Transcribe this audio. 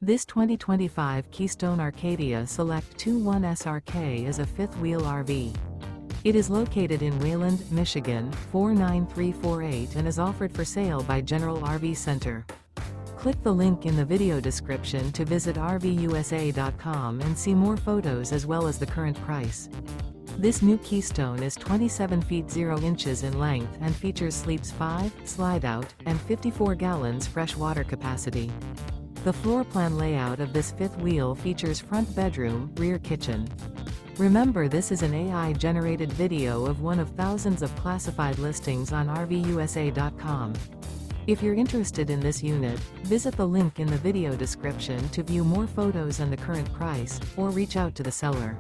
This 2025 Keystone Arcadia Select 21 SRK is a fifth-wheel RV. It is located in Wayland, Michigan, 49348 and is offered for sale by General RV Center. Click the link in the video description to visit RVUSA.com and see more photos as well as the current price. This new Keystone is 27 feet 0 inches in length and features sleeps 5, slide-out, and 54 gallons fresh water capacity. The floor plan layout of this fifth wheel features front bedroom, rear kitchen. Remember, this is an AI-generated video of one of thousands of classified listings on RVUSA.com. If you're interested in this unit, visit the link in the video description to view more photos and the current price, or reach out to the seller.